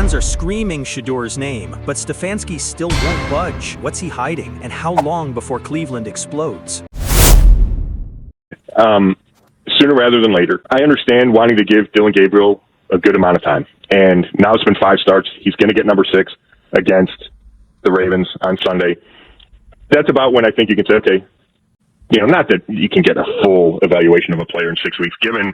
fans are screaming Shedeur's name, but Stefanski still won't budge. What's he hiding, and how long before Cleveland explodes? Sooner rather than later. I understand wanting to give Dylan Gabriel a good amount of time. And now it's been 5 starts. He's going to get number 6 against the Ravens on Sunday. That's about when I think you can say, okay, not that you can get a full evaluation of a player in 6 weeks, given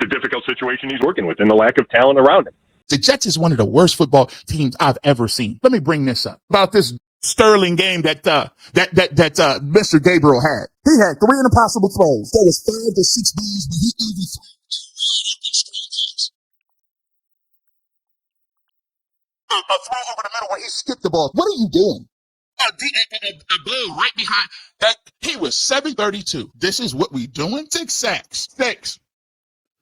the difficult situation he's working with and the lack of talent around him. The Jets is one of the worst football teams I've ever seen. Let me bring this up about this sterling game that Mr. Gabriel had. He had 3 impossible throws. There was 5 to 6 balls, but he overthrew 2 a throw over the middle where he skipped the ball. What are you doing? A ball right behind that. He was 732. This is what we doing? 6 sacks. 6.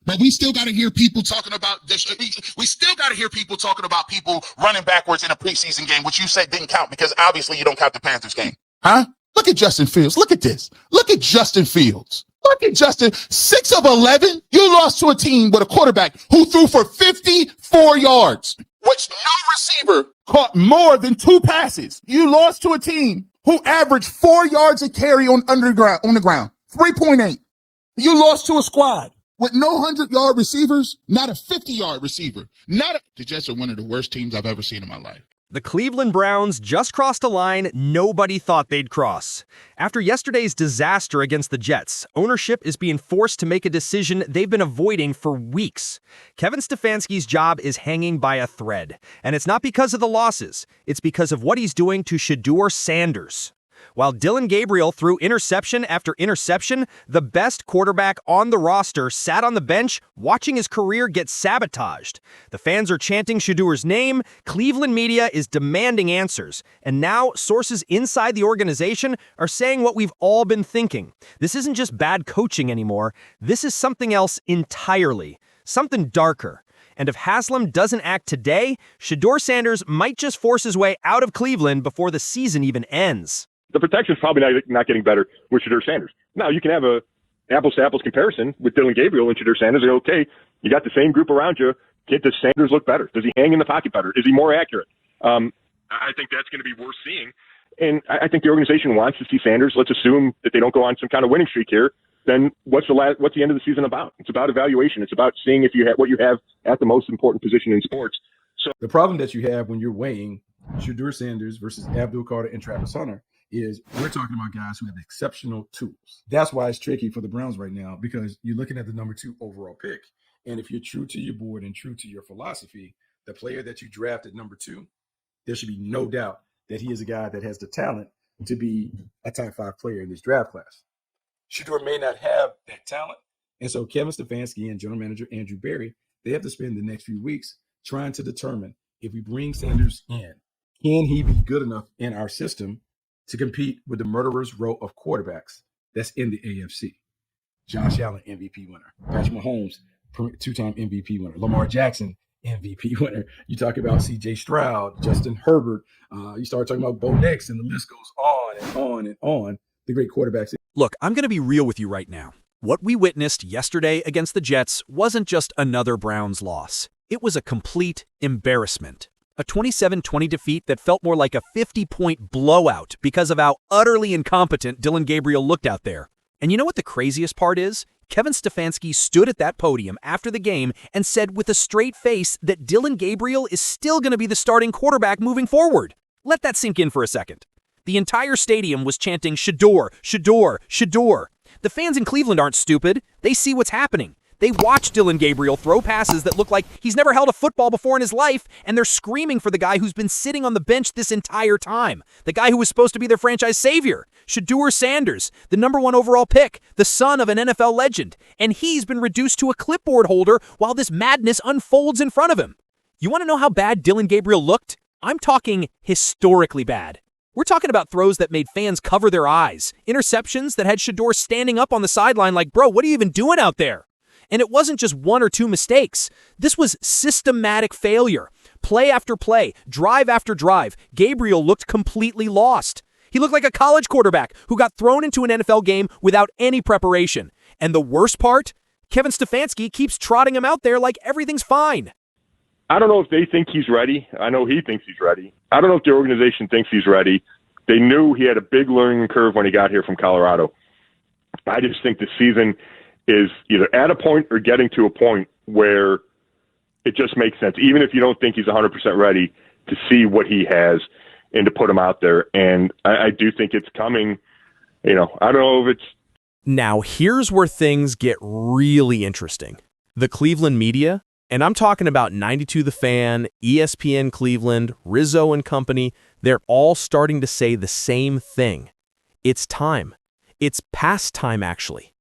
But we still got to hear people talking about this. We still got to hear people talking about people running backwards in a preseason game, which you said didn't count because obviously you don't count the Panthers game. Huh? Look at Justin Fields. Look at this. Look at Justin Fields. Look at Justin. 6 of 11. You lost to a team with a quarterback who threw for 54 yards, which no receiver caught more than 2 passes. You lost to a team who averaged 4 yards a carry on the ground. 3.8. You lost to a squad with no 100-yard receivers, not a 50-yard receiver. The Jets are one of the worst teams I've ever seen in my life. The Cleveland Browns just crossed a line nobody thought they'd cross. After yesterday's disaster against the Jets, ownership is being forced to make a decision they've been avoiding for weeks. Kevin Stefanski's job is hanging by a thread, and it's not because of the losses. It's because of what he's doing to Shedeur Sanders. While Dylan Gabriel threw interception after interception, the best quarterback on the roster sat on the bench watching his career get sabotaged. The fans are chanting Shedeur's name, Cleveland media is demanding answers, and now sources inside the organization are saying what we've all been thinking. This isn't just bad coaching anymore, this is something else entirely, something darker. And if Haslam doesn't act today, Shedeur Sanders might just force his way out of Cleveland before the season even ends. The protection's probably not getting better with Shedeur Sanders. Now, you can have a apples-to-apples comparison with Dylan Gabriel and Shedeur Sanders. Okay, you got the same group around you. Does Sanders look better? Does he hang in the pocket better? Is he more accurate? I think that's going to be worth seeing. And I think the organization wants to see Sanders. Let's assume that they don't go on some kind of winning streak here. Then what's the end of the season about? It's about evaluation. It's about seeing if you have what you have at the most important position in sports. So the problem that you have when you're weighing Shedeur Sanders versus Abdul Carter and Travis Hunter is we're talking about guys who have exceptional tools. That's why it's tricky for the Browns right now, because you're looking at the number 2 overall pick. And if you're true to your board and true to your philosophy, the player that you draft at number 2, there should be no doubt that he is a guy that has the talent to be a top 5 player in this draft class. Shedeur may not have that talent. And so Kevin Stefanski and general manager Andrew Berry, they have to spend the next few weeks trying to determine if we bring Sanders in, can he be good enough in our system to compete with the murderer's row of quarterbacks that's in the AFC. Josh Allen, MVP winner. Patrick Mahomes, 2-time MVP winner. Lamar Jackson, MVP winner. You talk about C.J. Stroud, Justin Herbert. You start talking about Bo Nix, and the list goes on and on and on. The great quarterbacks. Look, I'm going to be real with you right now. What we witnessed yesterday against the Jets wasn't just another Browns loss. It was a complete embarrassment. A 27-20 defeat that felt more like a 50-point blowout because of how utterly incompetent Dylan Gabriel looked out there. And you know what the craziest part is? Kevin Stefanski stood at that podium after the game and said with a straight face that Dylan Gabriel is still going to be the starting quarterback moving forward. Let that sink in for a second. The entire stadium was chanting Shedeur, Shedeur, Shedeur. The fans in Cleveland aren't stupid. They see what's happening. They watch Dylan Gabriel throw passes that look like he's never held a football before in his life, and they're screaming for the guy who's been sitting on the bench this entire time, the guy who was supposed to be their franchise savior, Shedeur Sanders, the number 1 overall pick, the son of an NFL legend, and he's been reduced to a clipboard holder while this madness unfolds in front of him. You want to know how bad Dylan Gabriel looked? I'm talking historically bad. We're talking about throws that made fans cover their eyes, interceptions that had Shedeur standing up on the sideline like, bro, what are you even doing out there? And it wasn't just 1 or 2 mistakes. This was systematic failure. Play after play, drive after drive, Gabriel looked completely lost. He looked like a college quarterback who got thrown into an NFL game without any preparation. And the worst part? Kevin Stefanski keeps trotting him out there like everything's fine. I don't know if they think he's ready. I know he thinks he's ready. I don't know if the organization thinks he's ready. They knew he had a big learning curve when he got here from Colorado. I just think the season is either at a point or getting to a point where it just makes sense, even if you don't think he's 100% ready, to see what he has and to put him out there. And I do think it's coming. I don't know if it's... Now, here's where things get really interesting. The Cleveland media, and I'm talking about 92 The Fan, ESPN Cleveland, Rizzo and company, they're all starting to say the same thing. It's time. It's past time, actually.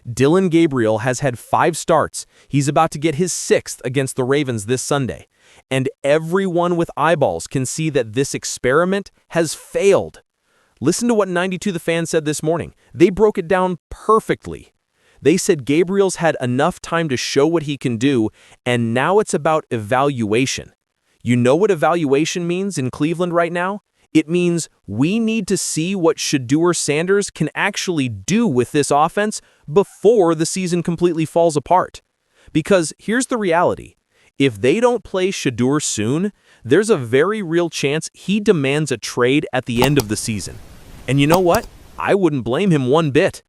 Dylan Gabriel has had 5 starts. He's about to get his 6th against the Ravens this Sunday. And everyone with eyeballs can see that this experiment has failed. Listen to what 92 The Fan said this morning. They broke it down perfectly. They said Gabriel's had enough time to show what he can do, and now it's about evaluation. You know what evaluation means in Cleveland right now? It means we need to see what Shedeur Sanders can actually do with this offense before the season completely falls apart. Because here's the reality. If they don't play Shedeur soon, there's a very real chance he demands a trade at the end of the season. And you know what? I wouldn't blame him one bit.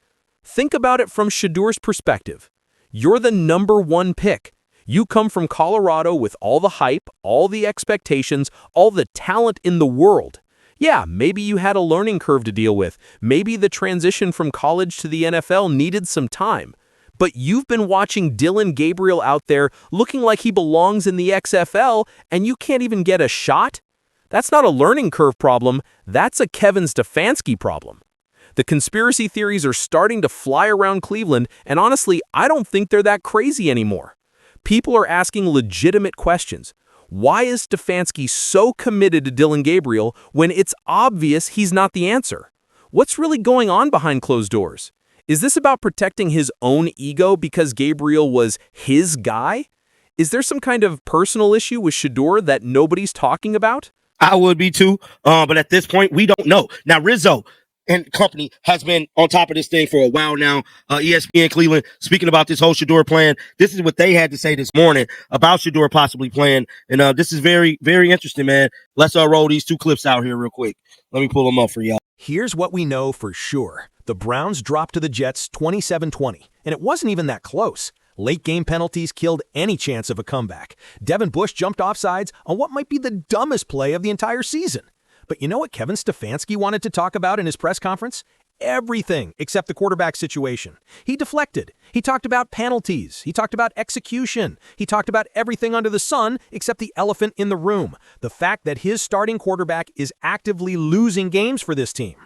Think about it from Shedeur's perspective. You're the #1 pick. You come from Colorado with all the hype, all the expectations, all the talent in the world. Yeah, maybe you had a learning curve to deal with. Maybe the transition from college to the NFL needed some time. But you've been watching Dylan Gabriel out there looking like he belongs in the XFL, and you can't even get a shot? That's not a learning curve problem. That's a Kevin Stefanski problem. The conspiracy theories are starting to fly around Cleveland, and honestly, I don't think they're that crazy anymore. People are asking legitimate questions. Why is Stefanski so committed to Dylan Gabriel when it's obvious he's not the answer? What's really going on behind closed doors? Is this about protecting his own ego because Gabriel was his guy? Is there some kind of personal issue with Shedeur that nobody's talking about? I would be too, but at this point, we don't know. Now, Rizzo and company has been on top of this thing for a while now. ESPN Cleveland, speaking about this whole Shedeur plan, this is what they had to say this morning about Shedeur possibly playing. And this is very, very interesting, man. Let's roll these 2 clips out here real quick. Let me pull them up for y'all. Here's what we know for sure. The Browns dropped to the Jets 27-20, and it wasn't even that close. Late game penalties killed any chance of a comeback. Devin Bush jumped offsides on what might be the dumbest play of the entire season. But you know what Kevin Stefanski wanted to talk about in his press conference? Everything except the quarterback situation. He deflected. He talked about penalties. He talked about execution. He talked about everything under the sun except the elephant in the room. The fact that his starting quarterback is actively losing games for this team.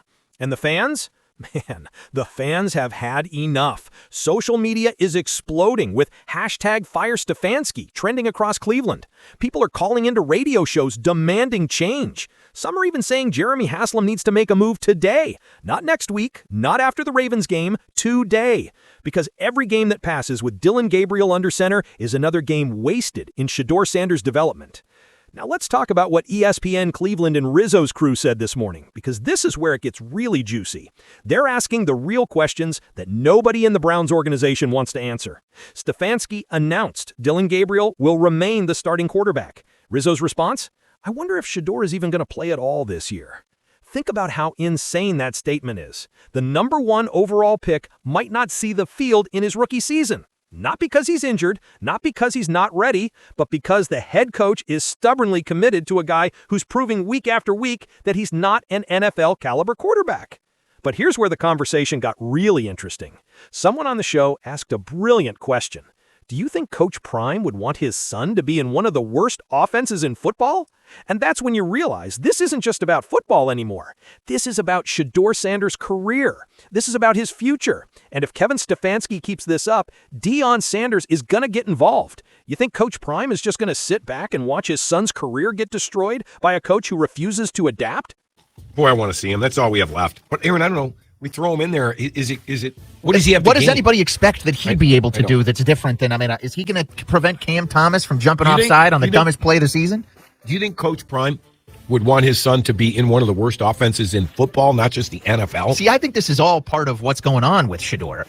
And the fans? Man, the fans have had enough. Social media is exploding with #FireStefanski trending across Cleveland. People are calling into radio shows demanding change. Some are even saying Jeremy Haslam needs to make a move today. Not next week, not after the Ravens game, today. Because every game that passes with Dylan Gabriel under center is another game wasted in Shedeur Sanders' development. Now let's talk about what ESPN Cleveland and Rizzo's crew said this morning, because this is where it gets really juicy. They're asking the real questions that nobody in the Browns organization wants to answer. Stefanski announced Dylan Gabriel will remain the starting quarterback. Rizzo's response? I wonder if Shedeur is even going to play at all this year. Think about how insane that statement is. The #1 overall pick might not see the field in his rookie season. Not because he's injured, not because he's not ready, but because the head coach is stubbornly committed to a guy who's proving week after week that he's not an NFL caliber quarterback. But here's where the conversation got really interesting. Someone on the show asked a brilliant question. Do you think Coach Prime would want his son to be in one of the worst offenses in football? And that's when you realize this isn't just about football anymore. This is about Shedeur Sanders' career. This is about his future. And if Kevin Stefanski keeps this up, Deion Sanders is going to get involved. You think Coach Prime is just going to sit back and watch his son's career get destroyed by a coach who refuses to adapt? Boy, I want to see him. That's all we have left. But Aaron, I don't know. We throw him in there. Is it? What does he have? What to does gain? anybody expect that he'd be able to do that's different than? I mean, is he going to prevent Cam Thomas from jumping offside on the dumbest play of the season? Do you think Coach Prime would want his son to be in one of the worst offenses in football, not just the NFL? See, I think this is all part of what's going on with Shedeur.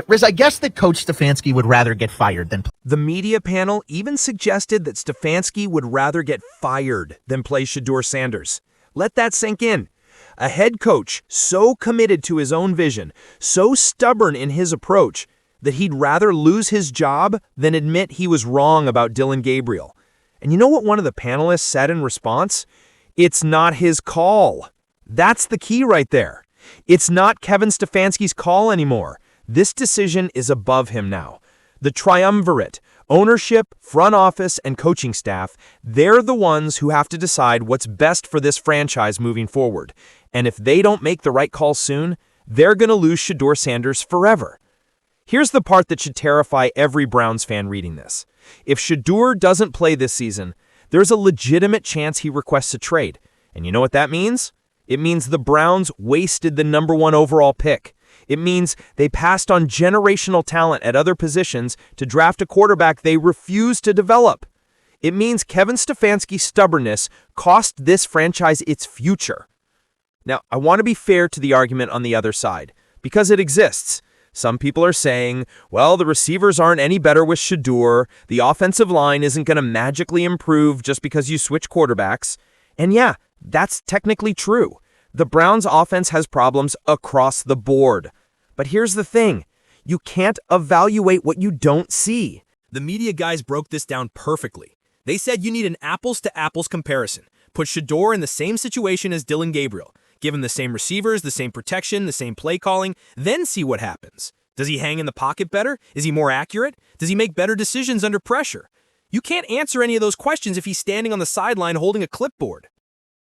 Riz, I guess that Coach Stefanski would rather get fired than. The media panel even suggested that Stefanski would rather get fired than play Shedeur Sanders. Let that sink in. A head coach so committed to his own vision, so stubborn in his approach, that he'd rather lose his job than admit he was wrong about Dylan Gabriel. And you know what one of the panelists said in response? It's not his call. That's the key right there. It's not Kevin Stefanski's call anymore. This decision is above him now. The triumvirate, ownership, front office, and coaching staff, they're the ones who have to decide what's best for this franchise moving forward. And if they don't make the right call soon, they're going to lose Shedeur Sanders forever. Here's the part that should terrify every Browns fan reading this. If Shedeur doesn't play this season, there's a legitimate chance he requests a trade. And you know what that means? It means the Browns wasted the #1 overall pick. It means they passed on generational talent at other positions to draft a quarterback they refused to develop. It means Kevin Stefanski's stubbornness cost this franchise its future. Now, I want to be fair to the argument on the other side, because it exists. Some people are saying, well, the receivers aren't any better with Shedeur, the offensive line isn't going to magically improve just because you switch quarterbacks. And yeah, that's technically true. The Browns' offense has problems across the board. But here's the thing. You can't evaluate what you don't see. The media guys broke this down perfectly. They said you need an apples-to-apples comparison. Put Shedeur in the same situation as Dylan Gabriel. Give him the same receivers, the same protection, the same play calling, then see what happens. Does he hang in the pocket better? Is he more accurate? Does he make better decisions under pressure? You can't answer any of those questions if he's standing on the sideline holding a clipboard.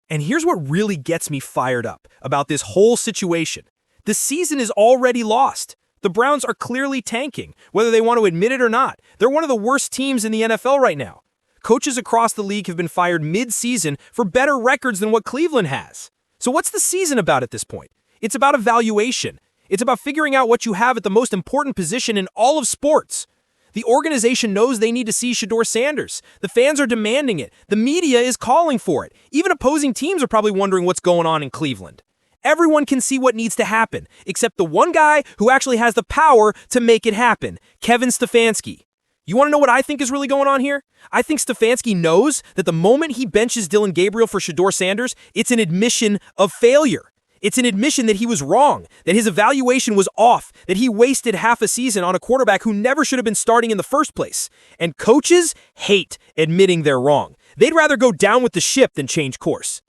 And here's what really gets me fired up about this whole situation. The season is already lost. The Browns are clearly tanking, whether they want to admit it or not. They're one of the worst teams in the NFL right now. Coaches across the league have been fired mid-season for better records than what Cleveland has. So what's the season about at this point? It's about evaluation. It's about figuring out what you have at the most important position in all of sports. The organization knows they need to see Shedeur Sanders. The fans are demanding it. The media is calling for it. Even opposing teams are probably wondering what's going on in Cleveland. Everyone can see what needs to happen, except the one guy who actually has the power to make it happen, Kevin Stefanski. You want to know what I think is really going on here? I think Stefanski knows that the moment he benches Dylan Gabriel for Shedeur Sanders, it's an admission of failure. It's an admission that he was wrong, that his evaluation was off, that he wasted half a season on a quarterback who never should have been starting in the first place. And coaches hate admitting they're wrong. They'd rather go down with the ship than change course.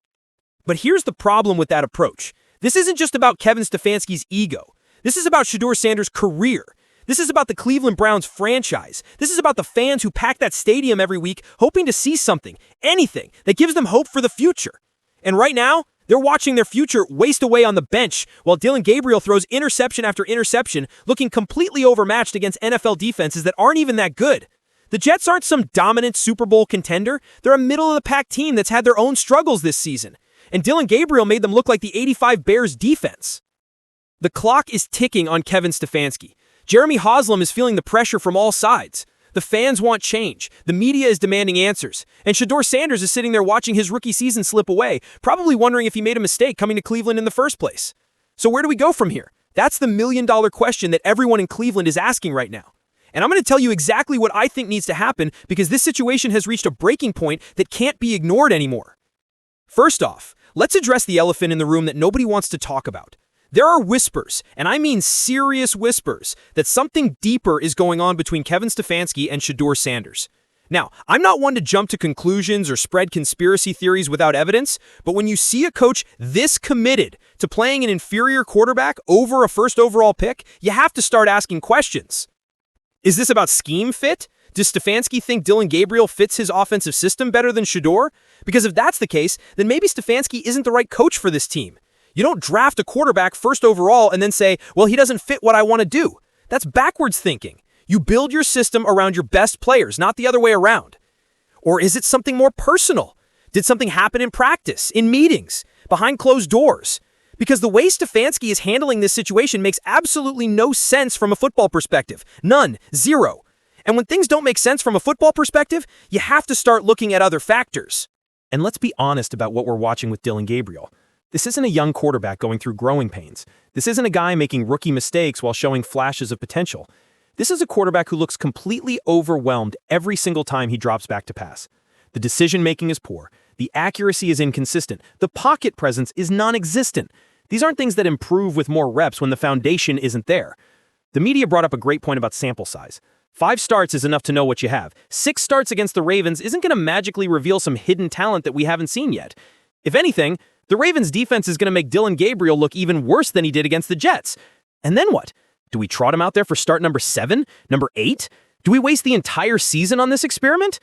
But here's the problem with that approach. This isn't just about Kevin Stefanski's ego. This is about Shedeur Sanders' career. This is about the Cleveland Browns franchise. This is about the fans who pack that stadium every week hoping to see something, anything, that gives them hope for the future. And right now, they're watching their future waste away on the bench while Dylan Gabriel throws interception after interception, looking completely overmatched against NFL defenses that aren't even that good. The Jets aren't some dominant Super Bowl contender. They're a middle-of-the-pack team that's had their own struggles this season. And Dylan Gabriel made them look like the '85 Bears defense. The clock is ticking on Kevin Stefanski. Jeremy Haslam is feeling the pressure from all sides. The fans want change. The media is demanding answers. And Shedeur Sanders is sitting there watching his rookie season slip away, probably wondering if he made a mistake coming to Cleveland in the first place. So where do we go from here? That's the million-dollar question that everyone in Cleveland is asking right now. And I'm going to tell you exactly what I think needs to happen because this situation has reached a breaking point that can't be ignored anymore. First off, let's address the elephant in the room that nobody wants to talk about. There are whispers, and I mean serious whispers, that something deeper is going on between Kevin Stefanski and Shedeur Sanders. Now, I'm not one to jump to conclusions or spread conspiracy theories without evidence, but when you see a coach this committed to playing an inferior quarterback over a first overall pick, you have to start asking questions. Is this about scheme fit? Does Stefanski think Dylan Gabriel fits his offensive system better than Shedeur? Because if that's the case, then maybe Stefanski isn't the right coach for this team. You don't draft a quarterback first overall and then say, well, he doesn't fit what I want to do. That's backwards thinking. You build your system around your best players, not the other way around. Or is it something more personal? Did something happen in practice, in meetings, behind closed doors? Because the way Stefanski is handling this situation makes absolutely no sense from a football perspective. None. Zero. And when things don't make sense from a football perspective, you have to start looking at other factors. And let's be honest about what we're watching with Dylan Gabriel. This isn't a young quarterback going through growing pains. This isn't a guy making rookie mistakes while showing flashes of potential. This is a quarterback who looks completely overwhelmed every single time he drops back to pass. The decision-making is poor. The accuracy is inconsistent. The pocket presence is non-existent. These aren't things that improve with more reps when the foundation isn't there. The media brought up a great point about sample size. 5 starts is enough to know what you have. 6 starts against the Ravens isn't going to magically reveal some hidden talent that we haven't seen yet. If anything, the Ravens' defense is going to make Dylan Gabriel look even worse than he did against the Jets. And then what? Do we trot him out there for start number 7? Number 8? Do we waste the entire season on this experiment?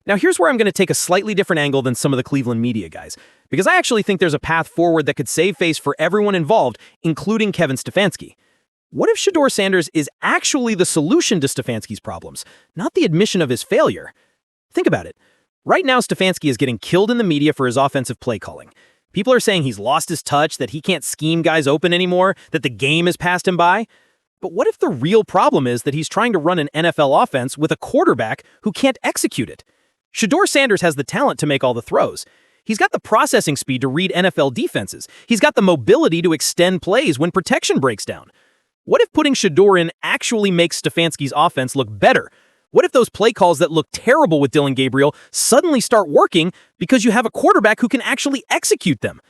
Now here's where I'm going to take a slightly different angle than some of the Cleveland media guys, because I actually think there's a path forward that could save face for everyone involved, including Kevin Stefanski. What if Shedeur Sanders is actually the solution to Stefanski's problems, not the admission of his failure? Think about it. Right now, Stefanski is getting killed in the media for his offensive play calling. People are saying he's lost his touch, that he can't scheme guys open anymore, that the game has passed him by. But what if the real problem is that he's trying to run an NFL offense with a quarterback who can't execute it? Shedeur Sanders has the talent to make all the throws. He's got the processing speed to read NFL defenses. He's got the mobility to extend plays when protection breaks down. What if putting Shedeur in actually makes Stefanski's offense look better? What if those play calls that look terrible with Dylan Gabriel suddenly start working because you have a quarterback who can actually execute them?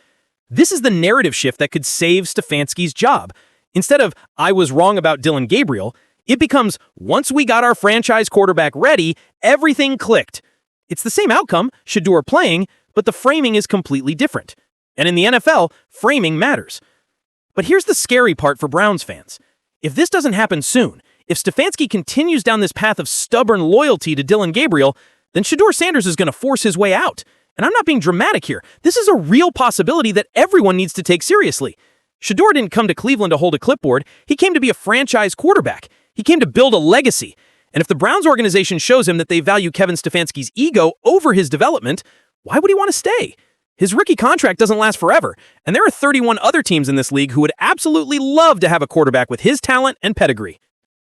This is the narrative shift that could save Stefanski's job. Instead of, I was wrong about Dylan Gabriel, it becomes, once we got our franchise quarterback ready, everything clicked. It's the same outcome, Shedeur playing, but the framing is completely different. And in the NFL, framing matters. But here's the scary part for Browns fans. If this doesn't happen soon, if Stefanski continues down this path of stubborn loyalty to Dylan Gabriel, then Shedeur Sanders is going to force his way out. And I'm not being dramatic here. This is a real possibility that everyone needs to take seriously. Shedeur didn't come to Cleveland to hold a clipboard. He came to be a franchise quarterback. He came to build a legacy. And if the Browns organization shows him that they value Kevin Stefanski's ego over his development, why would he want to stay? His rookie contract doesn't last forever, and there are 31 other teams in this league who would absolutely love to have a quarterback with his talent and pedigree.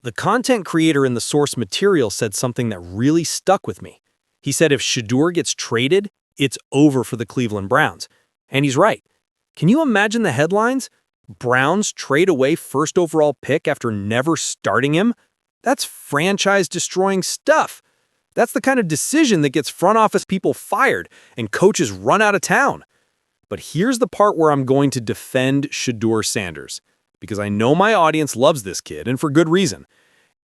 The content creator in the source material said something that really stuck with me. He said if Shedeur gets traded, it's over for the Cleveland Browns. And he's right. Can you imagine the headlines? Browns trade away first overall pick after never starting him? That's franchise-destroying stuff. That's the kind of decision that gets front office people fired and coaches run out of town. But here's the part where I'm going to defend Shedeur Sanders, because I know my audience loves this kid, and for good reason.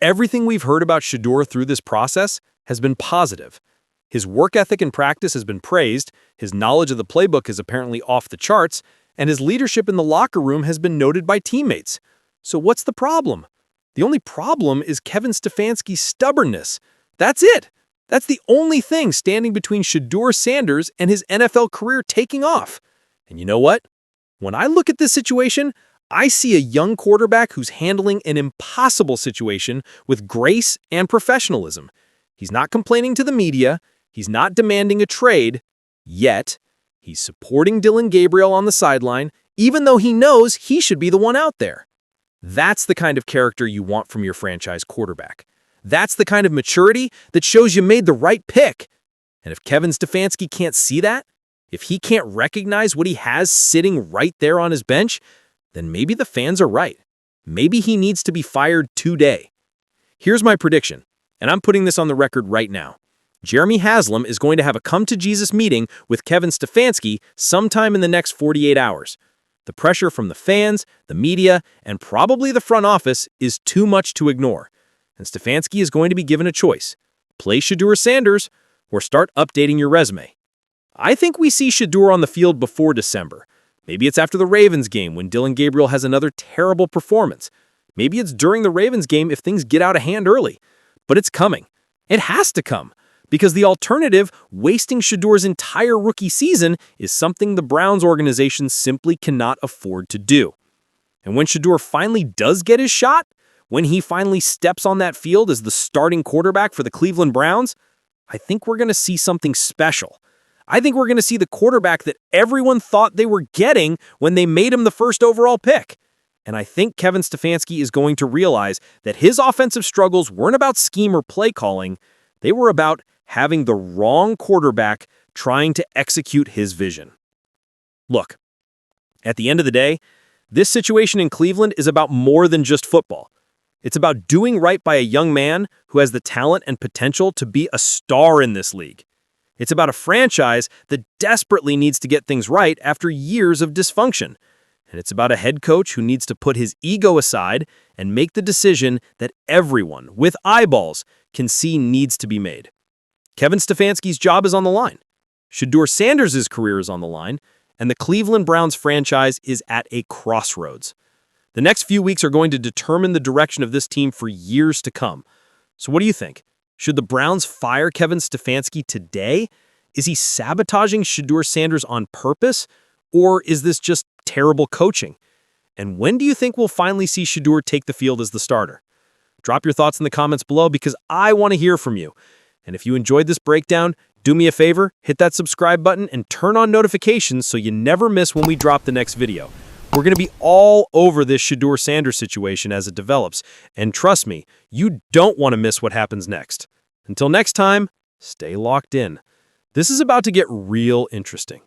Everything we've heard about Shedeur through this process has been positive. His work ethic and practice has been praised, his knowledge of the playbook is apparently off the charts, and his leadership in the locker room has been noted by teammates. So what's the problem? The only problem is Kevin Stefanski's stubbornness. That's it. That's the only thing standing between Shedeur Sanders and his NFL career taking off. And you know what? When I look at this situation, I see a young quarterback who's handling an impossible situation with grace and professionalism. He's not complaining to the media. He's not demanding a trade. Yet, he's supporting Dylan Gabriel on the sideline, even though he knows he should be the one out there. That's the kind of character you want from your franchise quarterback. That's the kind of maturity that shows you made the right pick. And if Kevin Stefanski can't see that, if he can't recognize what he has sitting right there on his bench, then maybe the fans are right. Maybe he needs to be fired today. Here's my prediction, and I'm putting this on the record right now. Jeremy Haslam is going to have a come-to-Jesus meeting with Kevin Stefanski sometime in the next 48 hours. The pressure from the fans, the media, and probably the front office is too much to ignore. And Stefanski is going to be given a choice. Play Shedeur Sanders or start updating your resume. I think we see Shedeur on the field before December. Maybe it's after the Ravens game when Dylan Gabriel has another terrible performance. Maybe it's during the Ravens game if things get out of hand early. But it's coming. It has to come. Because the alternative, wasting Shedeur's entire rookie season, is something the Browns organization simply cannot afford to do. And when Shedeur finally does get his shot, when he finally steps on that field as the starting quarterback for the Cleveland Browns, I think we're going to see something special. I think we're going to see the quarterback that everyone thought they were getting when they made him the first overall pick. And I think Kevin Stefanski is going to realize that his offensive struggles weren't about scheme or play calling. They were about having the wrong quarterback trying to execute his vision. Look, at the end of the day, this situation in Cleveland is about more than just football. It's about doing right by a young man who has the talent and potential to be a star in this league. It's about a franchise that desperately needs to get things right after years of dysfunction. And it's about a head coach who needs to put his ego aside and make the decision that everyone with eyeballs can see needs to be made. Kevin Stefanski's job is on the line. Shedeur Sanders' career is on the line. And the Cleveland Browns franchise is at a crossroads. The next few weeks are going to determine the direction of this team for years to come. So what do you think? Should the Browns fire Kevin Stefanski today? Is he sabotaging Shedeur Sanders on purpose? Or is this just terrible coaching? And when do you think we'll finally see Shedeur take the field as the starter? Drop your thoughts in the comments below because I want to hear from you. And if you enjoyed this breakdown, do me a favor, hit that subscribe button and turn on notifications so you never miss when we drop the next video. We're going to be all over this Shedeur Sanders situation as it develops, and trust me, you don't want to miss what happens next. Until next time, stay locked in. This is about to get real interesting.